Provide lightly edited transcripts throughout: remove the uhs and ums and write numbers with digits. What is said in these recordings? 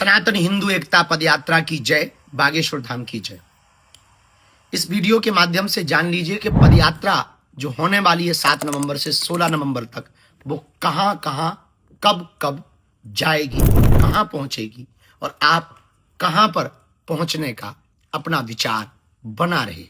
सनातन हिंदू एकता पदयात्रा की जय, बागेश्वर धाम की जय। इस वीडियो के माध्यम से जान लीजिए कि पदयात्रा जो होने वाली है 7 नवंबर से 16 नवंबर तक, वो कहां कहां कब कब जाएगी, कहां पहुंचेगी और आप कहां पर पहुंचने का अपना विचार बना रहे।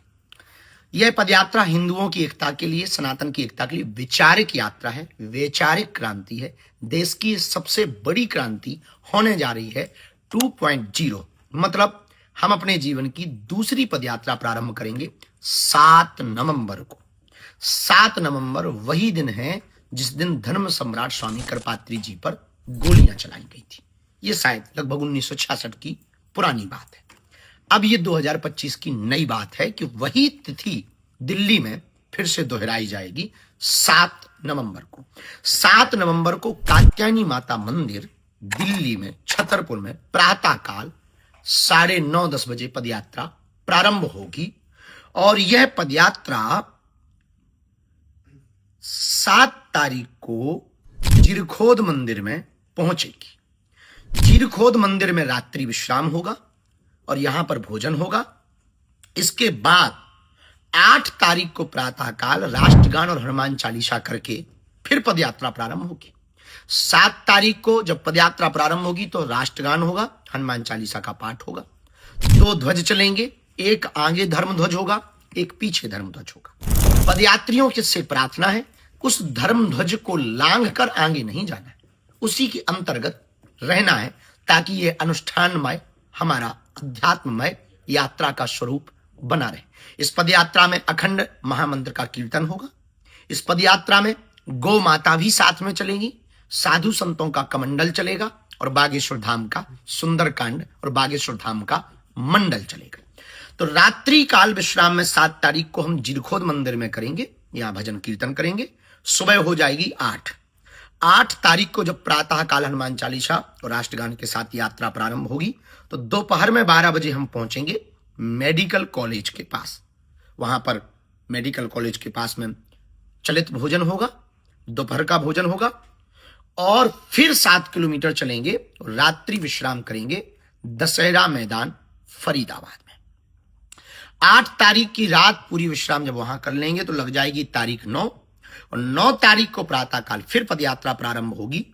यह पदयात्रा हिंदुओं की एकता के लिए, सनातन की एकता के लिए वैचारिक यात्रा है, वैचारिक क्रांति है। देश की सबसे बड़ी क्रांति होने जा रही है 2.0। मतलब हम अपने जीवन की दूसरी पदयात्रा प्रारंभ करेंगे 7 नवंबर को। 7 नवंबर वही दिन है जिस दिन धर्म सम्राट स्वामी करपात्री जी पर गोलियां चलाई गई थी। यह शायद लगभग 1966 की पुरानी बात है। अब ये 2025 की नई बात है कि वही तिथि दिल्ली में फिर से दोहराई जाएगी 7 नवंबर को। 7 नवंबर को कात्यायनी माता मंदिर दिल्ली में छतरपुर में प्रातः काल 9:30-10 बजे पदयात्रा प्रारंभ होगी और यह पदयात्रा 7 तारीख को जीरखोद मंदिर में पहुंचेगी। जीरखोद मंदिर में रात्रि विश्राम होगा और यहां पर भोजन होगा। इसके बाद 8 तारीख को प्रातः काल राष्ट्रगान और हनुमान चालीसा करके फिर पदयात्रा प्रारंभ होगी। 7 तारीख को जब पदयात्रा प्रारंभ होगी तो राष्ट्रगान होगा, हनुमान चालीसा का पाठ होगा, 2 ध्वज चलेंगे, एक आगे धर्म ध्वज होगा, एक पीछे धर्म ध्वज होगा। पदयात्रियों से प्रार्थना है उस धर्म ध्वज को लांघ कर आगे नहीं जाना है, उसी के अंतर्गत रहना है ताकि यह अनुष्ठानमय, हमारा अध्यात्ममय यात्रा का स्वरूप बना रहे। इस पदयात्रा में अखंड महामंत्र का कीर्तन होगा। इस पदयात्रा में गौ माता भी साथ में चलेगी, साधु संतों का कमंडल चलेगा और बागेश्वर धाम का सुंदरकांड और बागेश्वर धाम का मंडल चलेगा। तो रात्रि काल विश्राम में 7 तारीख को हम जीरखोद मंदिर में करेंगे, यहां भजन कीर्तन करेंगे। सुबह हो जाएगी 8 तारीख को जब प्रातः काल हनुमान चालीसा और राष्ट्रगान के साथ यात्रा प्रारंभ होगी तो दोपहर में 12 बजे हम पहुंचेंगे मेडिकल कॉलेज के पास। वहां पर मेडिकल कॉलेज के पास में चलित भोजन होगा, दोपहर का भोजन होगा और फिर 7 किलोमीटर चलेंगे और रात्रि विश्राम करेंगे दशहरा मैदान फरीदाबाद में। 8 तारीख की रात पूरी विश्राम जब वहां कर लेंगे तो लग जाएगी तारीख 9 और 9 तारीख को प्रातः काल फिर पदयात्रा प्रारंभ होगी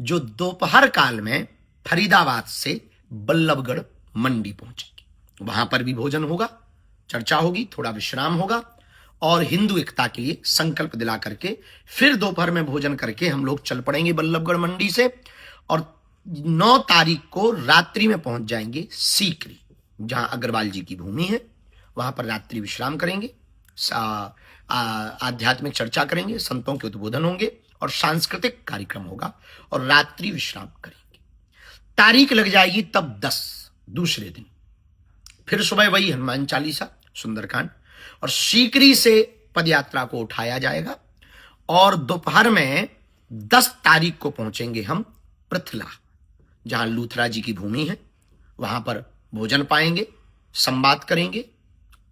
जो दोपहर काल में फरीदाबाद से बल्लभगढ़ मंडी पहुंचेगी। वहां पर भी भोजन होगा, चर्चा होगी, थोड़ा विश्राम होगा और हिंदू एकता के लिए संकल्प दिला करके फिर दोपहर में भोजन करके हम लोग चल पड़ेंगे बल्लभगढ़ मंडी से और 9 तारीख को रात्रि में पहुंच जाएंगे सीकरी, जहां अग्रवाल जी की भूमि है। वहां पर रात्रि विश्राम करेंगे, आध्यात्मिक चर्चा करेंगे, संतों के उद्बोधन होंगे और सांस्कृतिक कार्यक्रम होगा और रात्रि विश्राम करेंगे। तारीख लग जाएगी तब 10 दूसरे दिन। फिर सुबह वही हनुमान चालीसा, सुंदरकांड और सीकरी से पदयात्रा को उठाया जाएगा और दोपहर में 10 तारीख को पहुंचेंगे हम पृथला, जहां लूथरा जी की भूमि है। वहां पर भोजन पाएंगे, संवाद करेंगे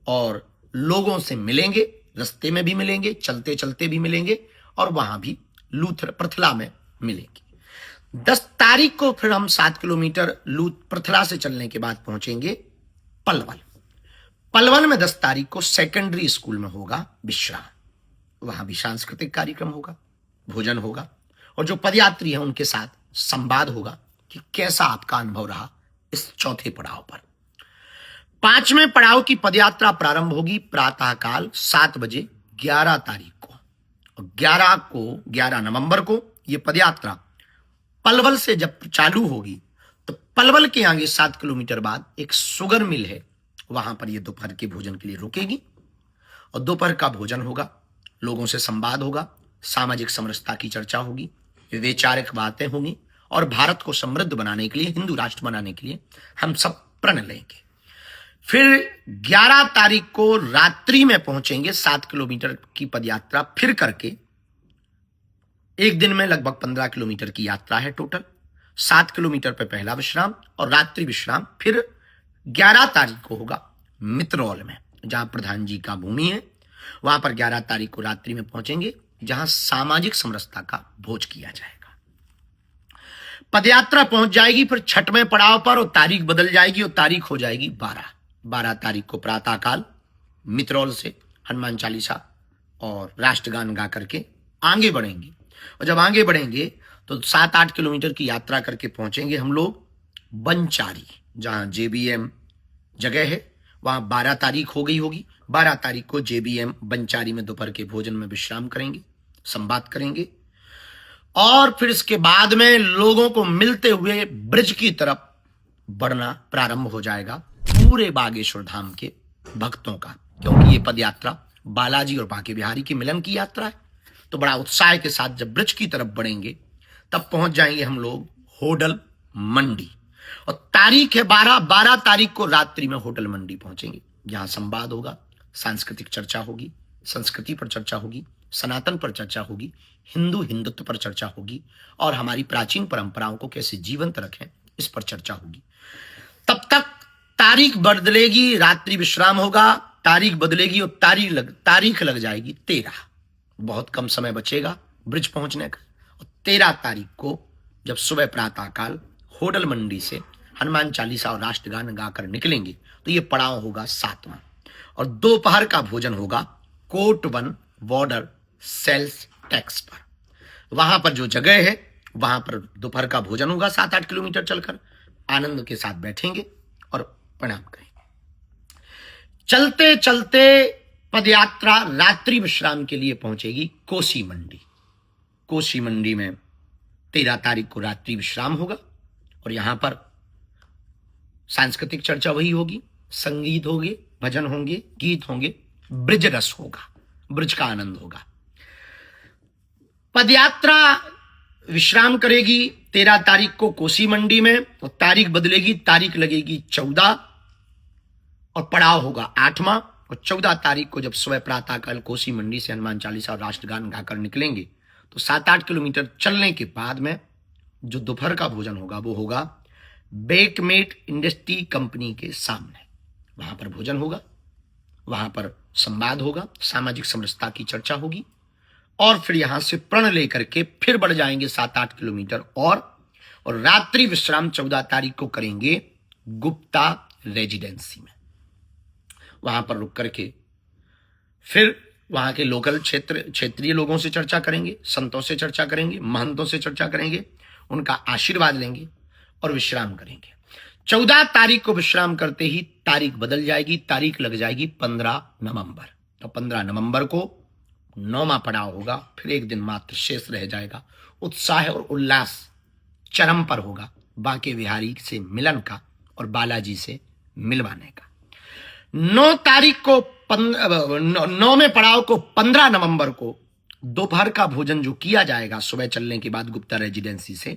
और लोगों से मिलेंगे, रास्ते में भी मिलेंगे, चलते चलते भी मिलेंगे और वहां भी पृथला में मिलेंगे। 10 तारीख को फिर हम 7 किलोमीटर पृथला से चलने के बाद पहुंचेंगे पलवल। पलवल में 10 तारीख को सेकेंडरी स्कूल में होगा विश्राम। वहां भी सांस्कृतिक कार्यक्रम होगा, भोजन होगा और जो पदयात्री हैं उनके साथ संवाद होगा कि कैसा आपका अनुभव रहा इस चौथे पड़ाव पर। 5वें पड़ाव की पदयात्रा प्रारंभ होगी प्रातः काल 7 बजे 11 तारीख को और 11 नवंबर को यह पदयात्रा पलवल से जब चालू होगी तो पलवल के आगे 7 किलोमीटर बाद एक शुगर मिल है, वहां पर यह दोपहर के भोजन के लिए रुकेगी और दोपहर का भोजन होगा, लोगों से संवाद होगा, सामाजिक समरसता की चर्चा होगी, वैचारिक बातें होंगी और भारत को समृद्ध बनाने के लिए, हिंदू राष्ट्र बनाने के लिए हम सब प्रण लेंगे। फिर 11 तारीख को रात्रि में पहुंचेंगे। 7 किलोमीटर की पदयात्रा फिर करके एक दिन में लगभग 15 किलोमीटर की यात्रा है टोटल। 7 किलोमीटर पे पहला विश्राम और रात्रि विश्राम फिर 11 तारीख को होगा मित्रौल में, जहां प्रधान जी का भूमि है। वहां पर 11 तारीख को रात्रि में पहुंचेंगे, जहां सामाजिक समरसता का भोज किया जाएगा। पदयात्रा पहुंच जाएगी फिर छठवें पड़ाव पर और तारीख बदल जाएगी और तारीख हो जाएगी 12 तारीख को प्रातःकाल मित्रौल से हनुमान चालीसा और राष्ट्रगान गा करके आगे बढ़ेंगे। और जब आगे बढ़ेंगे तो 7-8 किलोमीटर की यात्रा करके पहुंचेंगे हम लोग बनचारी, जहां जेबीएम जगह है। वहां 12 तारीख हो गई होगी। 12 तारीख को जेबीएम बनचारी में दोपहर के भोजन में विश्राम करेंगे, संवाद करेंगे और फिर इसके बाद में लोगों को मिलते हुए ब्रिज की तरफ बढ़ना प्रारंभ हो जाएगा पूरे बागेश्वर धाम के भक्तों का, क्योंकि ये पद यात्रा बालाजी और बांके बिहारी के मिलन की यात्रा है। तो बड़ा उत्साह के साथ जब ब्रिज की तरफ बढ़ेंगे तब पहुंच जाएंगे हम लोग होटल मंडी। और तारीख है 12 तारीख को रात्रि में होटल मंडी पहुंचेंगे, जहां संवाद होगा, सांस्कृतिक चर्चा होगी, संस्कृति पर चर्चा होगी, सनातन पर चर्चा होगी, हिंदुत्व पर चर्चा होगी और हमारी प्राचीन परंपराओं को कैसे जीवंत रखें इस पर चर्चा होगी। तब तक तारीख बदलेगी, रात्रि विश्राम होगा, तारीख बदलेगी और तारीख लग जाएगी 13। बहुत कम समय बचेगा ब्रिज पहुंचने का। और 13 तारीख को जब सुबह प्रातःकाल होटल मंडी से हनुमान चालीसा और राष्ट्रगान गाकर निकलेंगे तो यह पड़ाव होगा 7वां। और दोपहर का भोजन होगा कोट 1 बॉर्डर सेल्स टैक्स पर। वहां पर जो जगह है वहां पर दोपहर का भोजन होगा। 7-8 किलोमीटर चलकर आनंद के साथ बैठेंगे और प्रणाम करेंगे। चलते चलते पदयात्रा रात्रि विश्राम के लिए पहुंचेगी कोसी मंडी। कोसी मंडी में 13 तारीख को रात्रि विश्राम होगा और यहां पर सांस्कृतिक चर्चा वही होगी, संगीत होंगे, भजन होंगे, गीत होंगे, ब्रिज रस होगा, ब्रिज का आनंद होगा। पदयात्रा विश्राम करेगी 13 तारीख को कोसी मंडी में और तारीख बदलेगी, तारीख लगेगी 14 और पड़ाव होगा 8वां। और 14 तारीख को जब सुबह प्रातःकाल कोसी मंडी से हनुमान चालीसा और राष्ट्रगान गाकर निकलेंगे तो 7-8 किलोमीटर चलने के बाद में जो दोपहर का भोजन होगा वो होगा बेकमेट इंडस्ट्री कंपनी के सामने। वहां पर भोजन होगा, वहां पर संवाद होगा, सामाजिक समरसता की चर्चा होगी और फिर यहां से प्रण लेकर के फिर बढ़ जाएंगे 7-8 किलोमीटर और रात्रि विश्राम 14 तारीख को करेंगे गुप्ता रेजिडेंसी में। वहां पर रुक करके फिर वहां के लोकल क्षेत्रीय लोगों से चर्चा करेंगे, संतों से चर्चा करेंगे, महंतों से चर्चा करेंगे, उनका आशीर्वाद लेंगे और विश्राम करेंगे। 14 तारीख को विश्राम करते ही तारीख बदल जाएगी, तारीख लग जाएगी 15 नवंबर। तो 15 नवंबर को 9वां पड़ाव होगा, फिर एक दिन मात्र शेष रह जाएगा। उत्साह और उल्लास चरम पर होगा बांके बिहारी से मिलन का और बालाजी से मिलवाने का। 9 तारीख को 9वें पड़ाव को 15 नवंबर को दोपहर का भोजन जो किया जाएगा सुबह चलने के बाद गुप्ता रेजिडेंसी से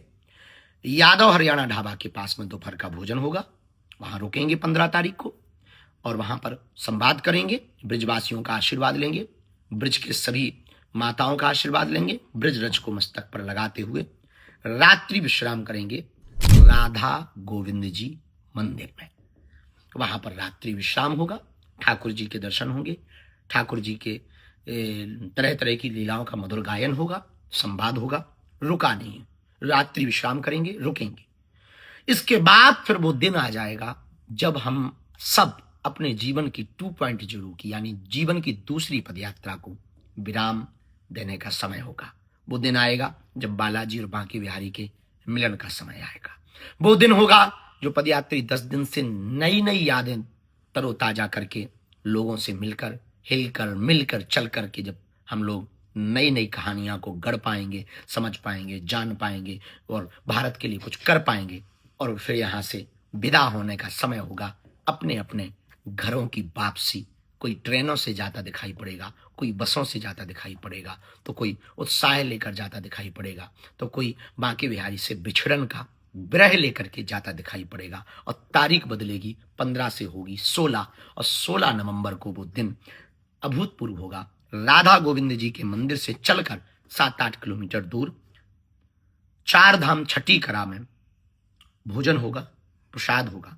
यादव हरियाणा ढाबा के पास में दोपहर का भोजन होगा। वहां रुकेंगे 15 तारीख को और वहां पर संवाद करेंगे, ब्रिजवासियों का आशीर्वाद लेंगे, ब्रिज के सभी माताओं का आशीर्वाद लेंगे, ब्रिज रज को मस्तक पर लगाते हुए रात्रि विश्राम करेंगे राधा गोविंद जी मंदिर में। वहां पर रात्रि विश्राम होगा, ठाकुर जी के दर्शन होंगे, ठाकुर जी के तरह तरह की लीलाओं का मधुर गायन होगा, संवाद होगा। रुका नहीं है, रात्रि विश्राम करेंगे, रुकेंगे। इसके बाद फिर वो दिन आ जाएगा जब हम सब अपने जीवन की 2.0 की यानी जीवन की दूसरी पदयात्रा को विराम देने का समय होगा। वो दिन आएगा जब बालाजी और बांके बिहारी के मिलन का समय आएगा। वो दिन होगा जो पदयात्री 10 दिन से नई नई यादें तरोताजा करके लोगों से मिलकर, हिलकर, मिलकर, चल करके जब हम लोग नई नई कहानियां को गढ़ पाएंगे, समझ पाएंगे, जान पाएंगे और भारत के लिए कुछ कर पाएंगे और फिर यहां से विदा होने का समय होगा। अपने अपने घरों की वापसी, कोई ट्रेनों से जाता दिखाई पड़ेगा, कोई बसों से जाता दिखाई पड़ेगा, तो कोई उत्साह लेकर जाता दिखाई पड़ेगा, तो कोई बांके बिहारी से बिछड़न का विरह लेकर के जाता दिखाई पड़ेगा। और तारीख बदलेगी, 15 से होगी 16 और 16 नवंबर को वो दिन अभूतपूर्व होगा। राधा गोविंद जी के मंदिर से चलकर 7-8 किलोमीटर दूर 4 धाम छठी करा में भोजन होगा, प्रसाद होगा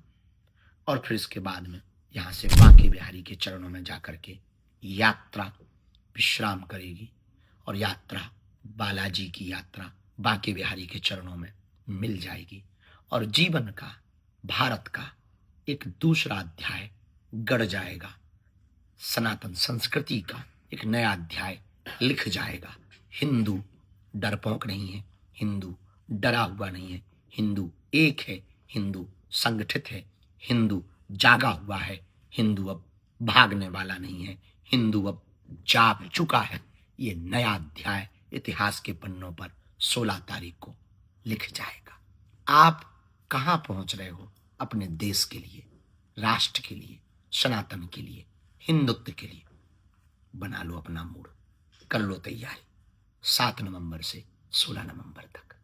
और फिर इसके बाद में यहां से बांके बिहारी के चरणों में जाकर के यात्रा विश्राम करेगी और यात्रा बालाजी की यात्रा बांके बिहारी के चरणों में मिल जाएगी और जीवन का, भारत का एक दूसरा अध्याय गढ़ जाएगा। सनातन संस्कृति का एक नया अध्याय लिख जाएगा। हिंदू डरपोक नहीं है, हिंदू डरा हुआ नहीं है, हिंदू एक है, हिंदू संगठित है, हिंदू जागा हुआ है, हिंदू अब भागने वाला नहीं है, हिंदू अब जाग चुका है। ये नया अध्याय इतिहास के पन्नों पर 16 तारीख को लिख जाएगा। आप कहां पहुंच रहे हो अपने देश के लिए, राष्ट्र के लिए, सनातन के लिए, हिंदुत्व के लिए? बना लो अपना मूड, कर लो तैयारी 7 नवंबर से 16 नवंबर तक।